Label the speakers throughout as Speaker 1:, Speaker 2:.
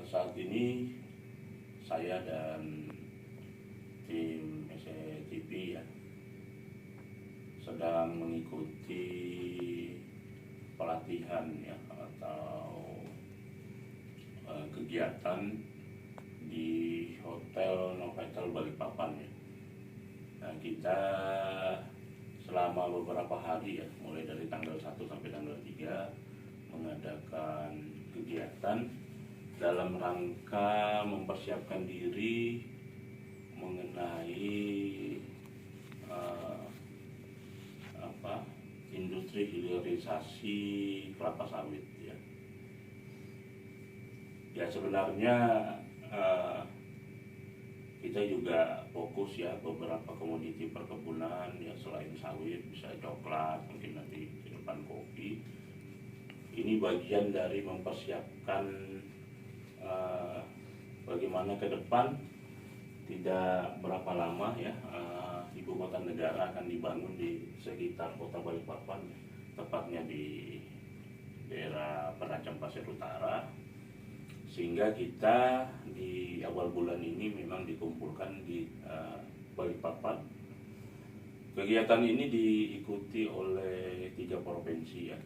Speaker 1: Saat ini saya dan tim SCTV ya sedang mengikuti pelatihan ya atau kegiatan di Hotel Novotel Balikpapan ya. Nah, kita selama beberapa hari ya, mulai dari tanggal 1 sampai tanggal 3 mengadakan kegiatan dalam rangka mempersiapkan diri mengenai industri hilirisasi kelapa sawit ya. Ya sebenarnya kita juga fokus ya beberapa komoditi perkebunan ya, selain sawit bisa coklat, mungkin nanti ke depan kopi. Ini bagian dari mempersiapkan bagaimana ke depan tidak berapa lama ya ibu kota negara akan dibangun di sekitar kota Balikpapan, tepatnya di daerah Penajam Pasir Utara, sehingga kita di awal bulan ini memang dikumpulkan di Balikpapan. Kegiatan ini diikuti oleh 3 provinsi ya,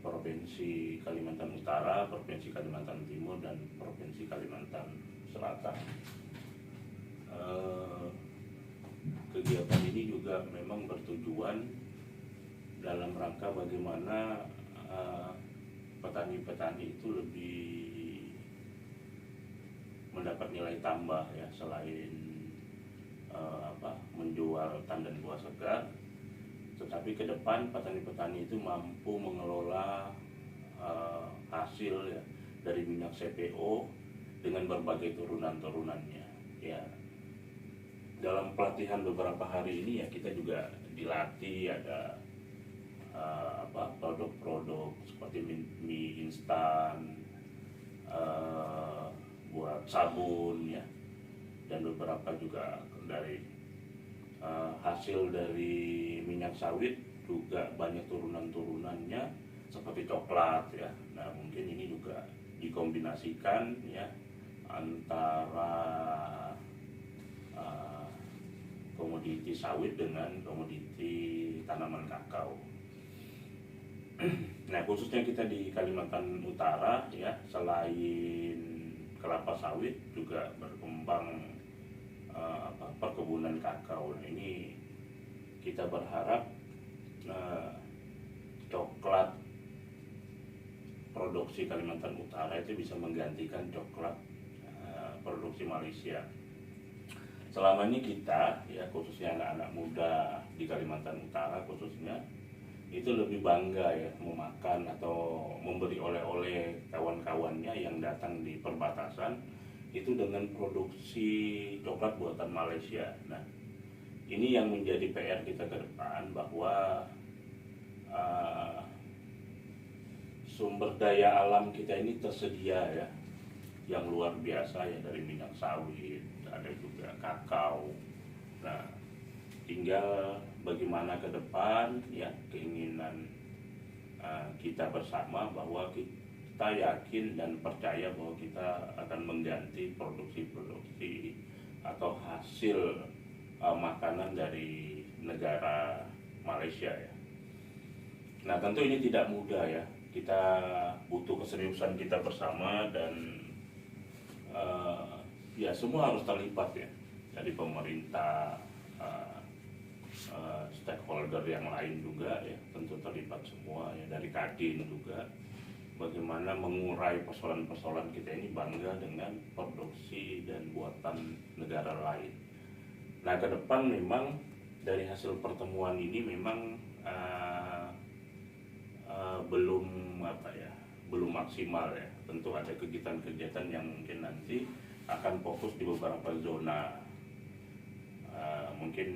Speaker 1: Provinsi Kalimantan Utara, Provinsi Kalimantan Timur, dan Provinsi Kalimantan Selatan. Kegiatan ini juga memang bertujuan dalam rangka bagaimana petani-petani itu lebih mendapat nilai tambah ya, selain menjual tandan buah segar, tetapi ke depan petani-petani itu mampu mengelola hasil ya dari minyak CPO dengan berbagai turunan-turunannya ya. Dalam pelatihan beberapa hari ini ya, kita juga dilatih ada produk-produk seperti mie instan, buat sabun ya, dan beberapa juga dari hasil dari minyak sawit juga banyak turunan-turunannya seperti coklat ya. Nah, mungkin ini juga dikombinasikan ya antara komoditi sawit dengan komoditi tanaman kakao. Nah, khususnya kita di Kalimantan Utara ya, selain kelapa sawit juga berkembang perkebunan kakao. Nah, ini kita berharap coklat produksi Kalimantan Utara itu bisa menggantikan coklat produksi Malaysia. Selama ini kita ya, khususnya anak-anak muda di Kalimantan Utara khususnya, itu lebih bangga ya memakan atau memberi oleh-oleh kawan-kawannya yang datang di perbatasan itu dengan produksi coklat buatan Malaysia. Nah, ini yang menjadi PR kita ke depan, bahwa sumber daya alam kita ini tersedia ya, yang luar biasa ya, dari minyak sawit, ada juga kakao. Nah, tinggal bagaimana ke depan ya, keinginan kita bersama bahwa kita yakin dan percaya bahwa kita akan mengganti produksi-produksi atau hasil makanan dari negara Malaysia ya. Nah, tentu ini tidak mudah ya, kita butuh keseriusan kita bersama, dan ya semua harus terlibat ya, dari pemerintah, stakeholder yang lain juga ya, tentu terlibat semua ya, dari Kadin juga, bagaimana mengurai persoalan-persoalan kita ini, bangga dengan produksi dan buatan negara lain. Nah, ke depan memang dari hasil pertemuan ini memang belum maksimal ya. Tentu ada kegiatan-kegiatan yang mungkin nanti akan fokus di beberapa zona. Mungkin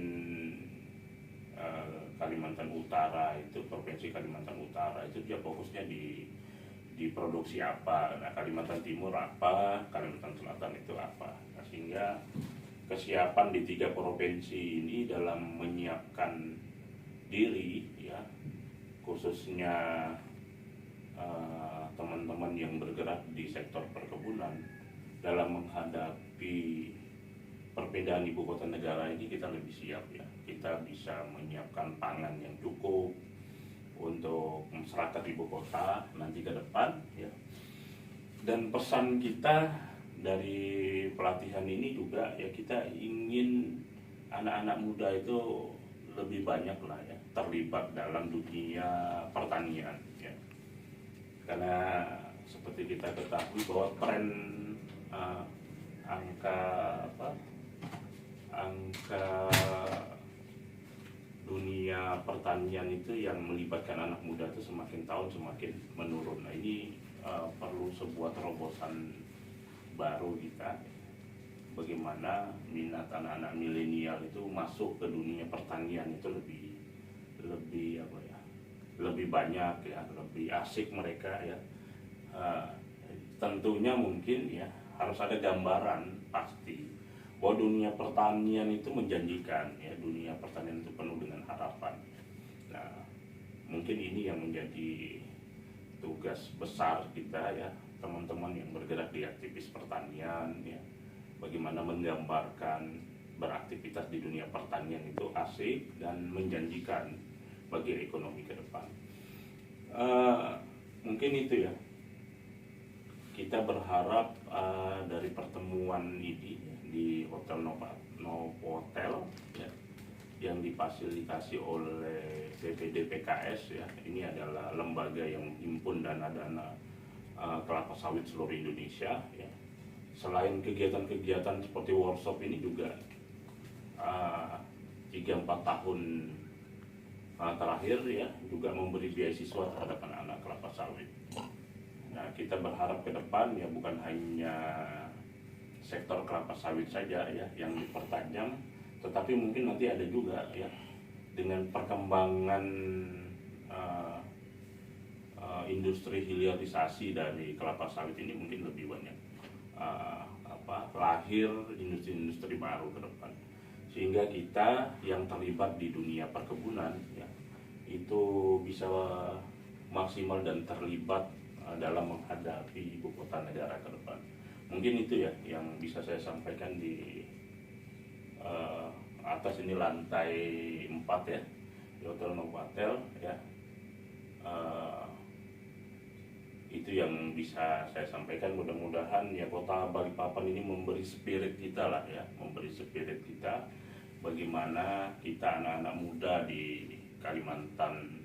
Speaker 1: Kalimantan Utara itu, Provinsi Kalimantan Utara itu dia fokusnya di produksi apa. Nah, Kalimantan Timur apa, Kalimantan Selatan itu apa. Nah, sehingga kesiapan di 3 provinsi ini dalam menyiapkan diri ya, khususnya teman-teman yang bergerak di sektor perkebunan dalam menghadapi perpindahan ibu kota negara ini kita lebih siap ya. Kita bisa menyiapkan pangan yang cukup untuk masyarakat ibu kota nanti ke depan ya. Dan pesan kita dari pelatihan ini juga ya, kita ingin anak-anak muda itu lebih banyak lah ya terlibat dalam dunia pertanian ya. Karena seperti kita ketahui bahwa tren angka dunia pertanian itu yang melibatkan anak muda itu semakin tahun semakin menurun. Nah ini perlu sebuah terobosan baru kita, bagaimana minat anak-anak milenial itu masuk ke dunia pertanian itu lebih banyak ya, lebih asik mereka ya. Tentunya mungkin ya harus ada gambaran pasti bahwa dunia pertanian itu menjanjikan ya, dunia pertanian itu penuh dengan harapan. Nah, mungkin ini yang menjadi tugas besar kita ya, teman-teman yang bergerak di aktivis pertanian ya, bagaimana menggambarkan beraktivitas di dunia pertanian itu asik dan menjanjikan bagi ekonomi ke depan. Mungkin itu ya, kita berharap dari pertemuan ini di Hotel Novotel ya, yang difasilitasi oleh BPD PKS ya, ini adalah lembaga yang menghimpun dana-dana kelapa sawit seluruh Indonesia ya. Selain kegiatan-kegiatan seperti workshop ini juga 3-4 tahun terakhir ya juga memberi beasiswa terhadap anak-anak kelapa sawit. Nah, kita berharap ke depan ya bukan hanya sektor kelapa sawit saja ya yang dipertajam, tetapi mungkin nanti ada juga ya dengan perkembangan industri hilirisasi dari kelapa sawit ini mungkin lebih banyak lahir industri-industri baru ke depan, sehingga kita yang terlibat di dunia perkebunan ya itu bisa maksimal dan terlibat dalam menghadapi ibu kota negara ke depan. Mungkin itu ya yang bisa saya sampaikan di atas ini lantai 4 ya di Hotel Novotel ya. Itu yang bisa saya sampaikan. Mudah-mudahan ya kota Balikpapan ini memberi spirit kita lah ya, memberi spirit kita bagaimana kita anak-anak muda di Kalimantan,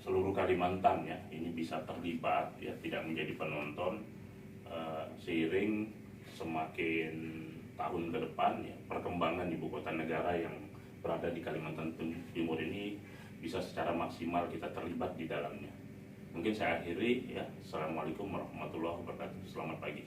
Speaker 1: seluruh Kalimantan ya ini bisa terlibat ya, tidak menjadi penonton. Seiring semakin tahun ke depan ya, perkembangan ibu kota negara yang berada di Kalimantan Timur ini bisa secara maksimal kita terlibat di dalamnya. Mungkin saya akhiri ya. Assalamualaikum warahmatullahi wabarakatuh. Selamat pagi.